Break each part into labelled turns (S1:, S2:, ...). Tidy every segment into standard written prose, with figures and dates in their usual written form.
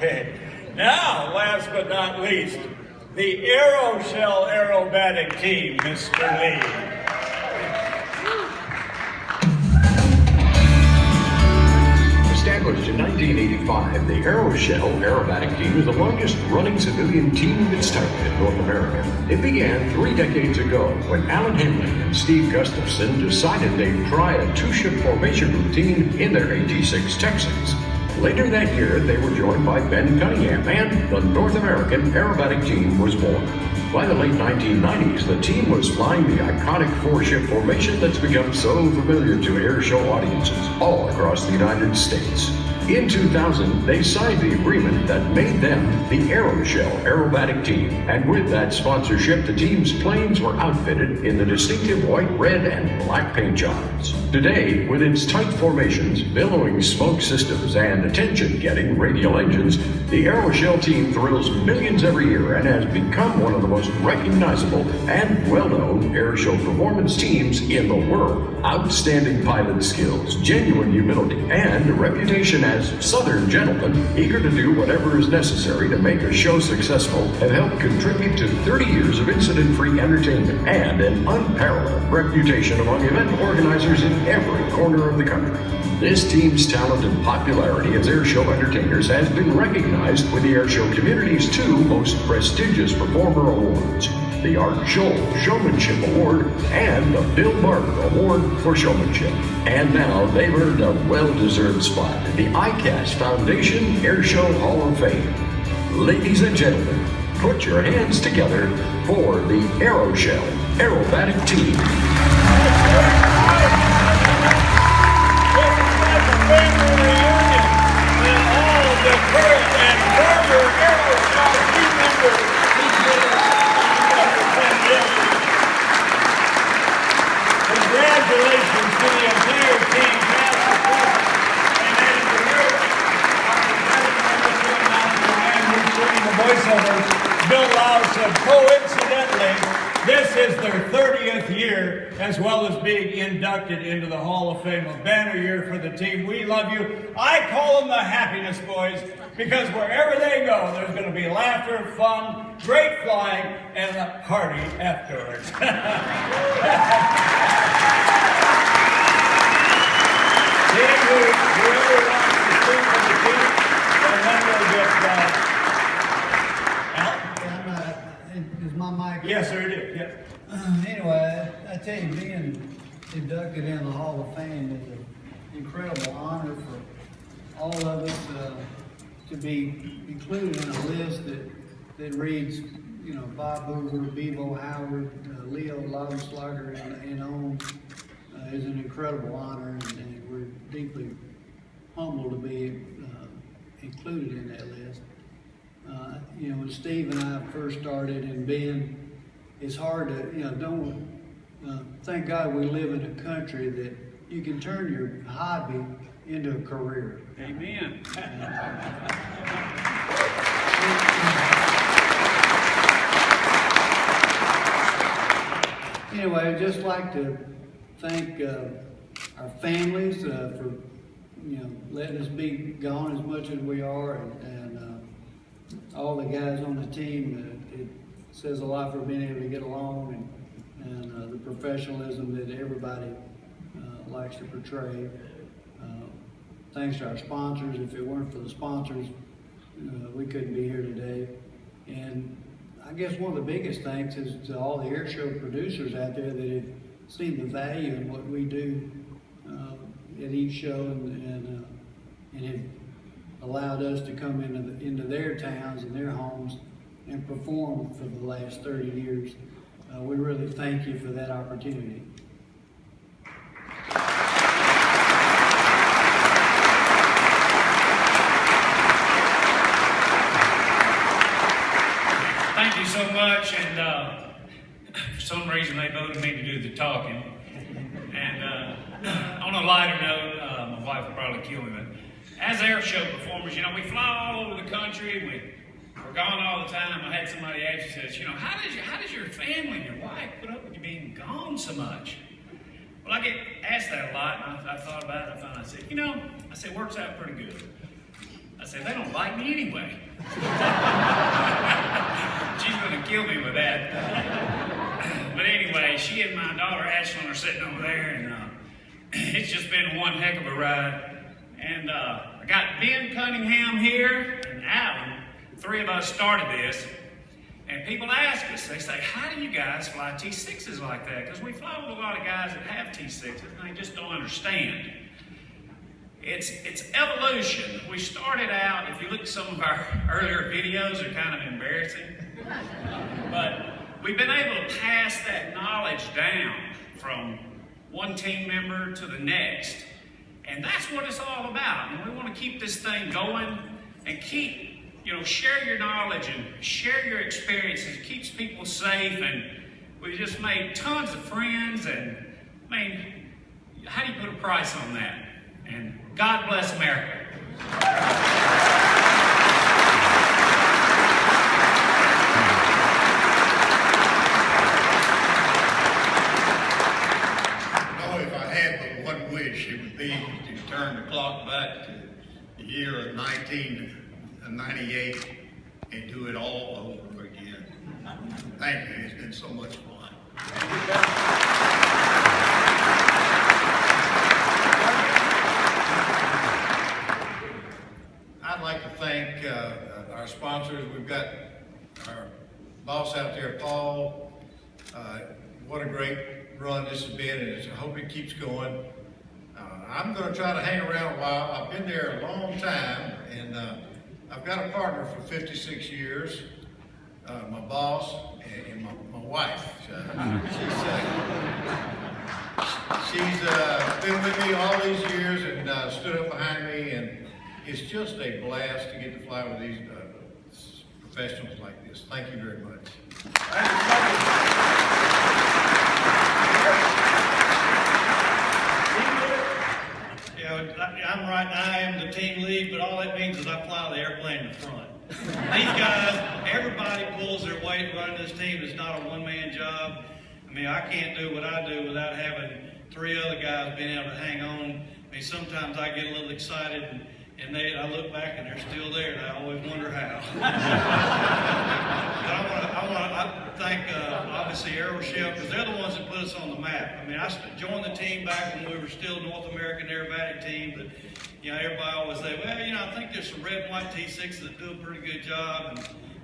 S1: Okay. Now, last but not least, the Aeroshell Aerobatic team, Mr. Lee.
S2: Established in 1985, the Aeroshell Aerobatic team is the longest running civilian team of its type in North America. It began 3 decades ago when Alan Henley and Steve Gustafson decided they'd try a 2-ship formation routine in their AT-6 Texans. Later that year, they were joined by Ben Cunningham, and the North American Aerobatic team was born. By the late 1990s, the team was flying the iconic 4-ship formation that's become so familiar to air show audiences all across the United States. In 2000, they signed the agreement that made them the Aeroshell Aerobatic team, and with that sponsorship, the team's planes were outfitted in the distinctive white, red, and black paint jobs. Today, with its tight formations, billowing smoke systems, and attention-getting radial engines, the Aeroshell team thrills millions every year and has become one of the most recognizable and well-known airshow performance teams in the world. Outstanding pilot skills, genuine humility, and a reputation as Southern gentlemen eager to do whatever is necessary to make a show successful have helped contribute to 30 years of incident-free entertainment and an unparalleled reputation among event organizers in every corner of the country. This team's talent and popularity as airshow entertainers has been recognized with the airshow community's 2 most prestigious performer awards, the Art Scholl Showmanship Award and the Bill Barber Award for Showmanship. And now they've earned a well-deserved spot in the ICAS Foundation Airshow Hall of Fame. Ladies and gentlemen, put your hands together for the Aeroshell Aerobatic team.
S1: Congratulations to the entire team, past, and the voiceover. Bill Lau said, coincidentally, this is their 30th year, as well as being inducted into the Hall of Fame, a banner year for the team. We love you. I call them the Happiness Boys, because wherever they go, there's going to be laughter, fun, great flying, and a party afterwards. Whoever wants to speak for the team, and then we'll get
S3: Is my mic?
S1: yes, sir, it is. Yes.
S3: Anyway, I tell you, being inducted in the Hall of Fame is an incredible honor for all of us to be included in a list that reads, you know, Bob Hoover, Bevo Howard, Leo Laudenschlager, and on. Is an incredible honor, and we're deeply humbled to be included in that list. You know, when Steve and I first started, and Ben, it's hard to, you know, thank God we live in a country that you can turn your hobby into a career.
S4: Amen.
S3: Anyway, I'd just like to thank our families for, you know, letting us be gone as much as we are, and all the guys on the team. It says a lot for being able to get along, and the professionalism that everybody likes to portray. Thanks to our sponsors. If it weren't for the sponsors, we couldn't be here today. And I guess one of the biggest thanks is to all the airshow producers out there that have seen the value in what we do at each show, and have allowed us to come into their towns and their homes and perform for the last 30 years. We really thank you for that opportunity.
S4: Thank you so much, and for some reason they voted me to do the talking. And on a lighter note, my wife will probably kill me, but as air show performers, you know, we fly all over the country, we're gone all the time. I had somebody ask me, says, you know, how does your family and your wife put up with you being gone so much? Well, I get asked that a lot, and I thought about it, I said, you know, it works out pretty good. I said, they don't like me anyway. She's gonna kill me with that. But anyway, she and my daughter Ashlyn are sitting over there, and it's just been one heck of a ride. And I got Ben Cunningham here and Alan. Three of us started this. And people ask us, they say, how do you guys fly T6s like that? Because we fly with a lot of guys that have T6s and they just don't understand. It's evolution. We started out, if you look at some of our earlier videos, they're kind of embarrassing. But we've been able to pass that knowledge down from one team member to the next. And that's what it's all about. And we want to keep this thing going and keep, share your knowledge and share your experiences. It keeps people safe, and we just made tons of friends. And I mean, how do you put a price on that? And God bless America.
S5: If I had but one wish, it would be to turn the clock back to the year of 1998 and do it all over again. Thank you. It's been so much fun. I'd like to thank our sponsors. We've got our boss out there, Paul. What a great run this has been, and I hope it keeps going. I'm going to try to hang around a while. I've been there a long time, and I've got a partner for 56 years, my boss and my wife. She's been with me all these years and stood up behind me, and it's just a blast to get to fly with these professionals like this. Thank you very much. I am the team lead, but all that means is I fly the airplane in the front. These guys, everybody pulls their weight running this team. It's not a one-man job. I mean, I can't do what I do without having three other guys being able to hang on. I mean, sometimes I get a little excited, and I look back and they're still there, and I always wonder how. But I want to thank, obviously, Aeroshell, because they're the ones that put us on the map. I mean, I joined the team back when we were still North American Aerobatic team, but everybody always say, well, I think there's some red and white T6s that do a pretty good job,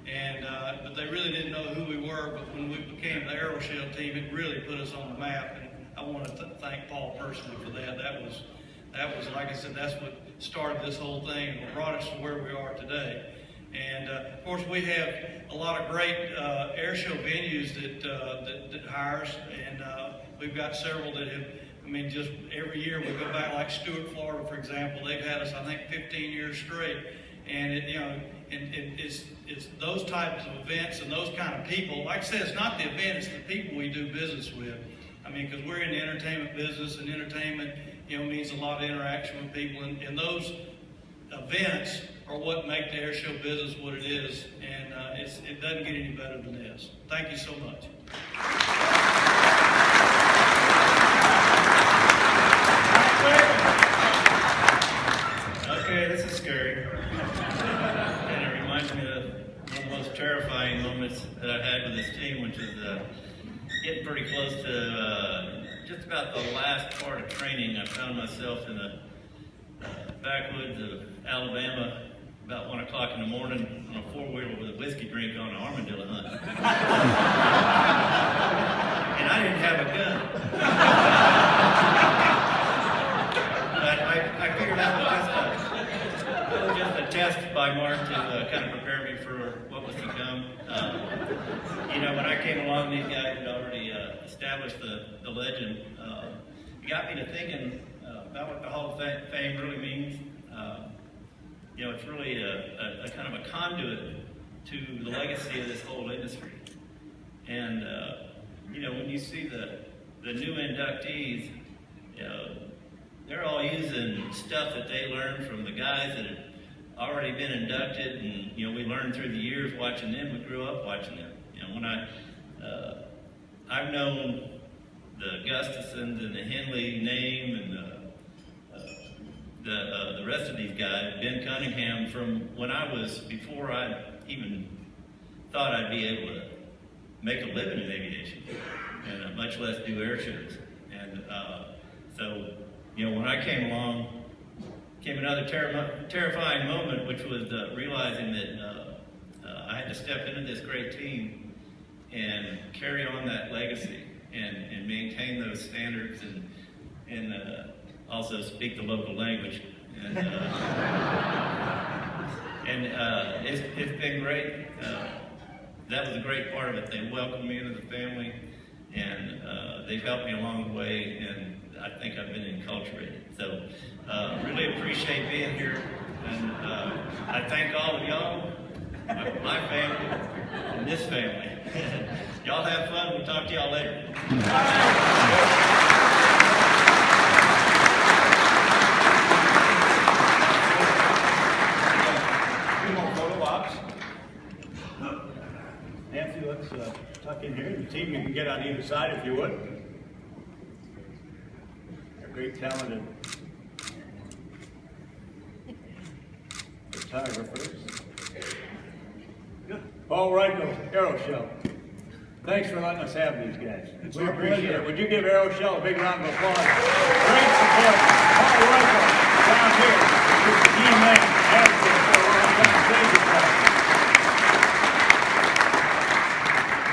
S5: but they really didn't know who we were. But when we became the Aeroshell team, it really put us on the map, and I want to thank Paul personally for that. That was, like I said, that's what started this whole thing and brought us to where we are today. And of course, we have a lot of great air show venues that hires, and we've got several that have. I mean, just every year we go back, like Stewart, Florida, for example. They've had us, I think, 15 years straight. And it's those types of events and those kind of people. Like I said, it's not the event; it's the people we do business with. I mean, because we're in the entertainment business, and entertainment, means a lot of interaction with people. And those events are what make the air show business what it is. And it doesn't get any better than this. Thank you so much.
S6: Okay, this is scary. And it reminds me of one of the most terrifying moments that I've had with this team, which is getting pretty close to just about the last part of training. I found myself in the backwoods of Alabama about 1 o'clock in the morning on a four-wheeler with a whiskey drink on an armadillo hunt. And I didn't have a gun. But I figured out that it was just a test by Mark to kind of prepare me for what was to come. When I came along, these guys had already established the legend. It got me to thinking about what the Hall of Fame really means. It's really a kind of a conduit to the legacy of this whole industry. And, when you see the new inductees, they're all using stuff that they learned from the guys that had already been inducted, and, we learned through the years watching them. We grew up watching them. When I've known the Gustafsons and the Henley name and the rest of these guys, Ben Cunningham, from when before I even thought I'd be able to make a living in aviation, and much less do air shows. And so, when I came along, came another terrifying moment, which was realizing that I had to step into this great team and carry on that legacy and maintain those standards and also speak the local language. And, it's been great. That was a great part of it. They welcomed me into the family, and they've helped me along the way, and I think I've been enculturated. So really appreciate being here, and I thank all of y'all, my family, and this family. Y'all have fun. We'll talk to y'all later.
S1: Nancy, let's tuck in here. The team, you can get on either side if you would. They're great talented photographers. Good. Paul Reichel, Aeroshell. Thanks for letting us have these guys. We appreciate it. Would you give Aeroshell a big round of applause? Great support. Paul Reichel down here. He's the team man. Advocate for a long time.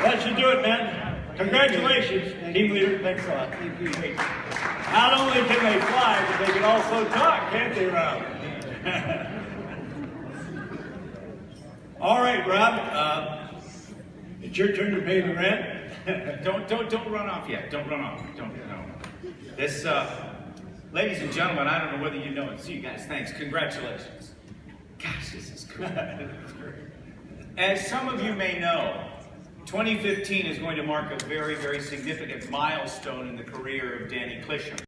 S1: That should do it, man. Congratulations, team leader. Thanks a lot.
S3: Thank you.
S1: Not only can they fly, but they can also talk, can't they, Rob? All right, Rob. It's your turn to pay the rent.
S7: Don't run off yet. Don't run off. Don't. No. This, ladies and gentlemen, I don't know whether you know it. See you guys. Thanks. Congratulations. Gosh, this is cool. As some of you may know, 2015 is going to mark a very, very significant milestone in the career of Danny Clisholm.